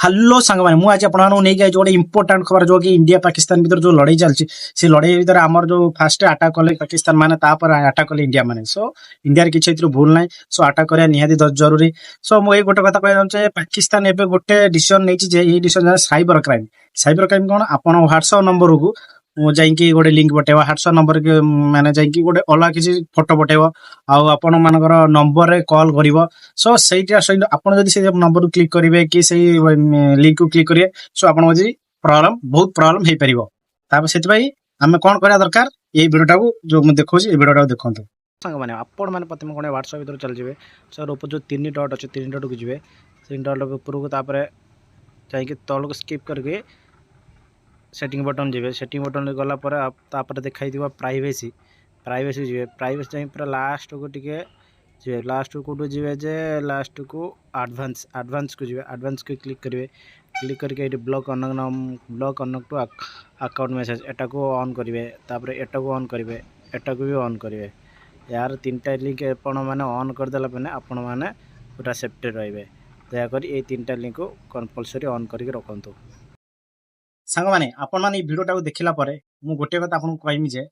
Hello सांग मैंने मुझे आपको नहीं गोटे इंपोर्टाट खबर जो कि इंडिया पाकिस्तान भर जो लड़ाई चलती से लड़ाई भर आमर जो फास्ट अटैक कले पाकिस्तान माने अटैक कले इंडिया माने सो इंडिया किसी भूल ना सो अटैक करा निहाती जरूरी सो मुझे गोटे कथा कहना चाहिए पाकिस्तान एवं गोटे डिसीजन नहीं डिसीजन साइबर क्राइम कौन आप व्हाट्सएप नंबर को ଯାଇକି ଗୋଟେ ଲିଙ୍କ ପଠେଇବ ହ୍ୱାଟ୍ସଆପ୍ ନମ୍ବର ମାନେ ଯାଇକି ଗୋଟେ ଅଲଗା କିଛି ଫଟୋ ପଠେଇବ ଆଉ ଆପଣ ମାନଙ୍କର ନମ୍ବରରେ କଲ୍ କରିବ ସୋ ସେଇଟା ସହିତ ଆପଣ ଯଦି ସେ ନମ୍ବରକୁ କ୍ଲିକ୍ କରିବେ କି ସେଇ ଲିଙ୍କକୁ କ୍ଲିକ୍ କରିବେ ସୋ ଆପଣଙ୍କ ଯଦି ବହୁତ ପ୍ରୋବ୍ଲେମ ହେଇପାରିବ ତାପରେ ସେଥିପାଇଁ ଆମେ କଣ କରିବା ଦରକାର ଏଇ ଭିଡିଓଟାକୁ ଯୋଉ ମୁଁ ଦେଖଉଛି ଏଇ ଭିଡିଓଟାକୁ ଦେଖନ୍ତୁ ସାଙ୍ଗମାନେ ଆପଣ ମାନେ ପ୍ରଥମେ କଣ ହ୍ୱାଟ୍ସଆପ୍ ଭିତରେ ଚାଲିଯିବେ ସୋ ଉପରେ ଯୋଉ ତିନି ଡଟ୍ ଅଛି ତିନି ଡଟ୍କୁ ଯିବେ ତିନି ଡଟ୍ ଉପରକୁ ତାପରେ ଯାଇକି ତଳକୁ ସ୍କିପ୍ କରିକି सेटिंग बटन जी सेटिंग बटन गलापर तापर देखाई प्राइवेसी प्राइवेसी जी प्राइवेसी जाए पूरा लास्ट को टी जी लास्ट को कौटू जी जे लास्ट को एडवांस एडवांस को जी एडवांस को क्लिक करेंगे क्लिक करके ब्लॉक अनक टू अकाउंट मेसेज एटा को ऑन करेंगे तापर एटा को ऑन करेंगे एटा को भी ऑन करेंगे यार तीन टा लिंक आपण मैंने ऑन करदेला आपण मैंने पूरा सेफ्टी रे दयाकोरी ये तीन टा लिंक को कंपलसरी ऑन करके रखु सांग माने आपण माने भिडियोटा देखला परे मु गोटे कथा आपन कहमी जे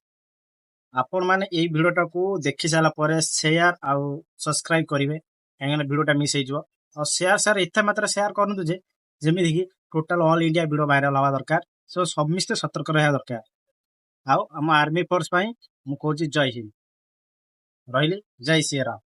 आपण माने एई भिडियोटा को देखि साला परे शेयर आउ सब्सक्राइब करिवे काहेना भिडियोटा मिस हे जबो और शेयर एते मात्र शेयर करनु जे जेमि देखि total all India video viral हवा दरकार सो समिस्त सतर्क रहा दरकार आउ हम आर्मी फोर्स पई मु कहूची जय हिंद रहिली जय श्री राम।